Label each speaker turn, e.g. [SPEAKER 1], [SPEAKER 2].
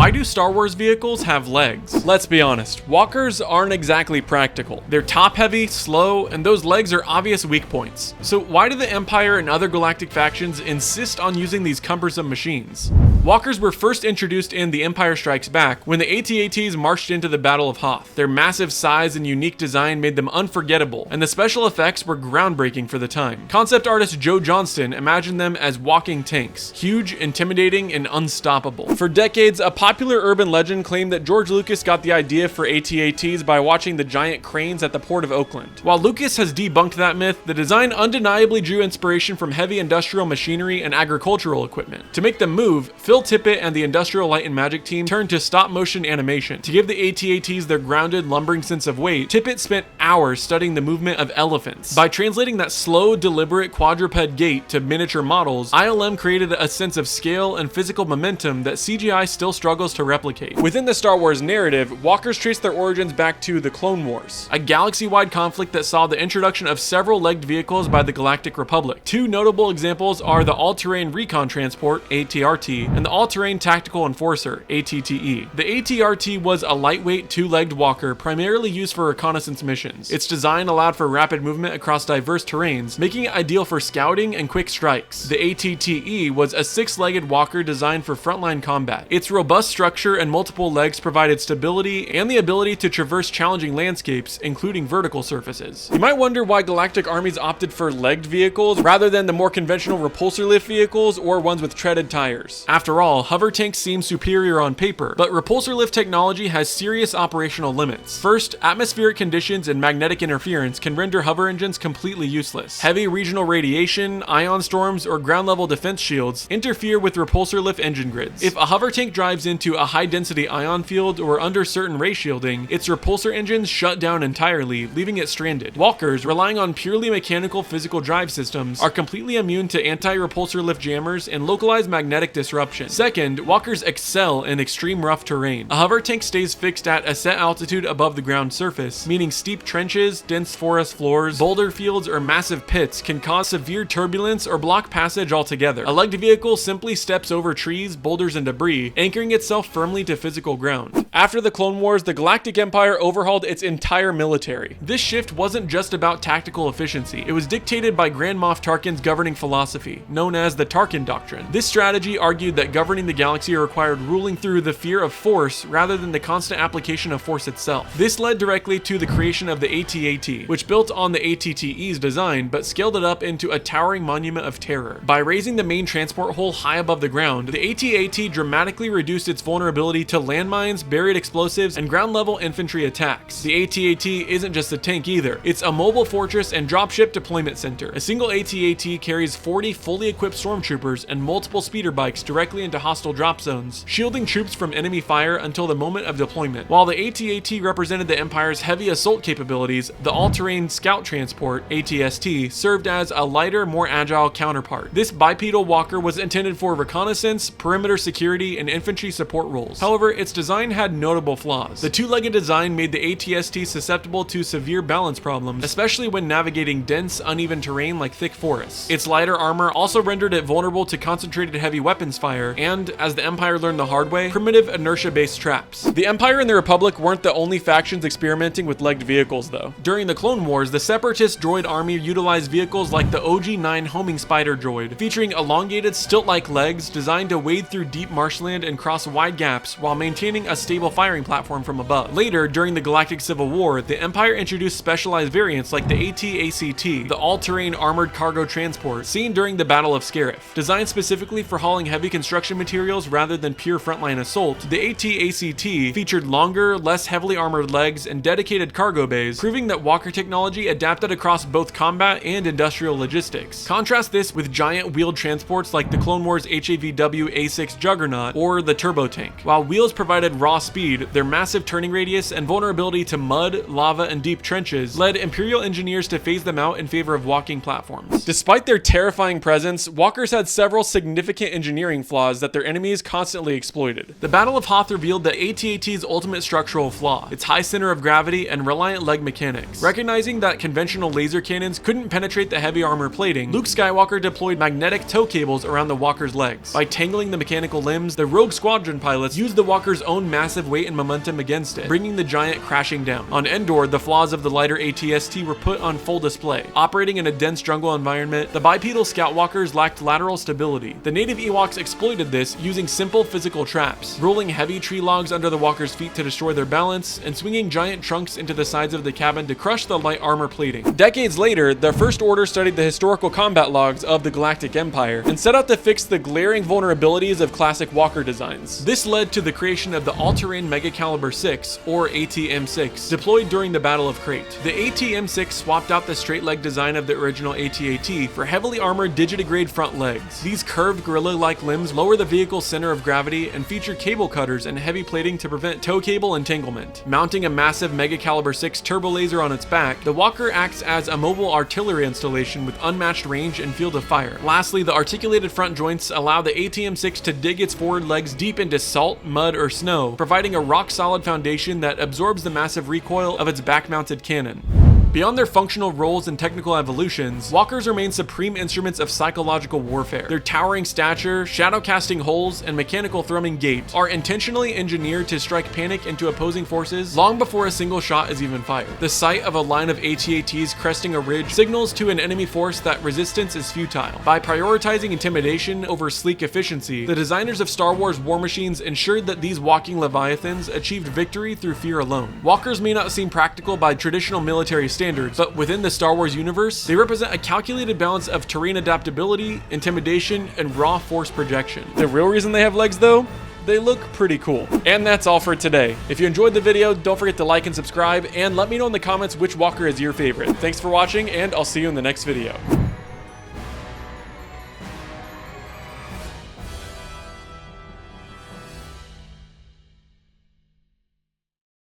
[SPEAKER 1] Why do Star Wars vehicles have legs? Let's be honest, walkers aren't exactly practical. They're top-heavy, slow, and those legs are obvious weak points. So why do the Empire and other galactic factions insist on using these cumbersome machines? Walkers were first introduced in The Empire Strikes Back when the AT-ATs marched into the Battle of Hoth. Their massive size and unique design made them unforgettable, and the special effects were groundbreaking for the time. Concept artist Joe Johnston imagined them as walking tanks, huge, intimidating, and unstoppable. For decades, a popular urban legend claimed that George Lucas got the idea for AT-ATs by watching the giant cranes at the Port of Oakland. While Lucas has debunked that myth, the design undeniably drew inspiration from heavy industrial machinery and agricultural equipment. To make them move, Phil Tippett and the Industrial Light and Magic team turned to stop-motion animation. To give the AT-ATs their grounded, lumbering sense of weight, Tippett spent hours studying the movement of elephants. By translating that slow, deliberate quadruped gait to miniature models, ILM created a sense of scale and physical momentum that CGI still struggles to replicate. Within the Star Wars narrative, walkers trace their origins back to the Clone Wars, a galaxy-wide conflict that saw the introduction of several legged vehicles by the Galactic Republic. Two notable examples are the All-Terrain Recon Transport, ATRT, and the All-Terrain Tactical Enforcer, ATTE. The ATRT was a lightweight, two-legged walker primarily used for reconnaissance missions. Its design allowed for rapid movement across diverse terrains, making it ideal for scouting and quick strikes. The ATTE was a six-legged walker designed for frontline combat. Its robust structure and multiple legs provided stability and the ability to traverse challenging landscapes, including vertical surfaces. You might wonder why galactic armies opted for legged vehicles rather than the more conventional repulsor lift vehicles or ones with treaded tires. After all, hover tanks seem superior on paper, but repulsor lift technology has serious operational limits. First, atmospheric conditions and magnetic interference can render hover engines completely useless. Heavy regional radiation, ion storms, or ground-level defense shields interfere with repulsor lift engine grids. If a hover tank drives into a high-density ion field or under certain ray shielding, its repulsor engines shut down entirely, leaving it stranded. Walkers, relying on purely mechanical physical drive systems, are completely immune to anti-repulsor lift jammers and localized magnetic disruption. Second, walkers excel in extreme rough terrain. A hover tank stays fixed at a set altitude above the ground surface, meaning steep trenches, dense forest floors, boulder fields, or massive pits can cause severe turbulence or block passage altogether. A legged vehicle simply steps over trees, boulders, and debris, anchoring itself firmly to physical ground. After the Clone Wars, the Galactic Empire overhauled its entire military. This shift wasn't just about tactical efficiency, it was dictated by Grand Moff Tarkin's governing philosophy, known as the Tarkin Doctrine. This strategy argued that governing the galaxy required ruling through the fear of force rather than the constant application of force itself. This led directly to the creation of the AT-AT, which built on the ATTE's design but scaled it up into a towering monument of terror. By raising the main transport hull high above the ground, the AT-AT dramatically reduced its vulnerability to landmines, buried explosives, and ground-level infantry attacks. The AT-AT isn't just a tank either. It's a mobile fortress and dropship deployment center. A single AT-AT carries 40 fully equipped stormtroopers and multiple speeder bikes directly into hostile drop zones, shielding troops from enemy fire until the moment of deployment. While the AT-AT represented the Empire's heavy assault capabilities, the All-Terrain Scout Transport, ATST, served as a lighter, more agile counterpart. This bipedal walker was intended for reconnaissance, perimeter security, and infantry support roles. However, its design had notable flaws. The two-legged design made the ATST susceptible to severe balance problems, especially when navigating dense, uneven terrain like thick forests. Its lighter armor also rendered it vulnerable to concentrated heavy weapons fire and, as the Empire learned the hard way, primitive inertia-based traps. The Empire and the Republic weren't the only factions experimenting with legged vehicles, though. During the Clone Wars, the Separatist droid army utilized vehicles like the OG-9 homing spider droid, featuring elongated, stilt-like legs designed to wade through deep marshland and cross wide gaps while maintaining a stable firing platform from above. Later, during the Galactic Civil War, the Empire introduced specialized variants like the AT-ACT, the all-terrain armored cargo transport seen during the Battle of Scarif. Designed specifically for hauling heavy construction materials rather than pure frontline assault, the AT-ACT featured longer, less heavily armored legs and dedicated cargo bays, proving that walker technology adapted across both combat and industrial logistics. Contrast this with giant wheeled transports like the Clone Wars HAVW A6 Juggernaut or the Turbo Tank. While wheels provided raw speed, their massive turning radius and vulnerability to mud, lava, and deep trenches led Imperial engineers to phase them out in favor of walking platforms. Despite their terrifying presence, walkers had several significant engineering flaws flaws that their enemies constantly exploited. The Battle of Hoth revealed the AT-AT's ultimate structural flaw, its high center of gravity and reliant leg mechanics. Recognizing that conventional laser cannons couldn't penetrate the heavy armor plating, Luke Skywalker deployed magnetic tow cables around the walker's legs. By tangling the mechanical limbs, the rogue squadron pilots used the walker's own massive weight and momentum against it, bringing the giant crashing down. On Endor, the flaws of the lighter AT-ST were put on full display. Operating in a dense jungle environment, the bipedal scout walkers lacked lateral stability. The native Ewoks exploited this using simple physical traps, rolling heavy tree logs under the walkers' feet to destroy their balance, and swinging giant trunks into the sides of the cabin to crush the light armor plating. Decades later, the First Order studied the historical combat logs of the Galactic Empire and set out to fix the glaring vulnerabilities of classic walker designs. This led to the creation of the all-terrain Mega Caliber 6, or AT-M6, deployed during the Battle of Crate. The AT-M6 swapped out the straight leg design of the original AT-AT for heavily armored digitigrade front legs. These curved gorilla-like limbs lower the vehicle's center of gravity and feature cable cutters and heavy plating to prevent tow cable entanglement. Mounting a massive Mega Caliber 6 turbo laser on its back, the walker acts as a mobile artillery installation with unmatched range and field of fire. Lastly, the articulated front joints allow the AT-M6 to dig its forward legs deep into salt, mud, or snow, providing a rock-solid foundation that absorbs the massive recoil of its back-mounted cannon. Beyond their functional roles and technical evolutions, walkers remain supreme instruments of psychological warfare. Their towering stature, shadow-casting holes, and mechanical thrumming gait are intentionally engineered to strike panic into opposing forces long before a single shot is even fired. The sight of a line of AT-ATs cresting a ridge signals to an enemy force that resistance is futile. By prioritizing intimidation over sleek efficiency, the designers of Star Wars war machines ensured that these walking leviathans achieved victory through fear alone. Walkers may not seem practical by traditional military standards, but within the Star Wars universe, they represent a calculated balance of terrain adaptability, intimidation, and raw force projection. The real reason they have legs, though? They look pretty cool. And that's all for today. If you enjoyed the video, don't forget to like and subscribe, and let me know in the comments which walker is your favorite. Thanks for watching, and I'll see you in the next video.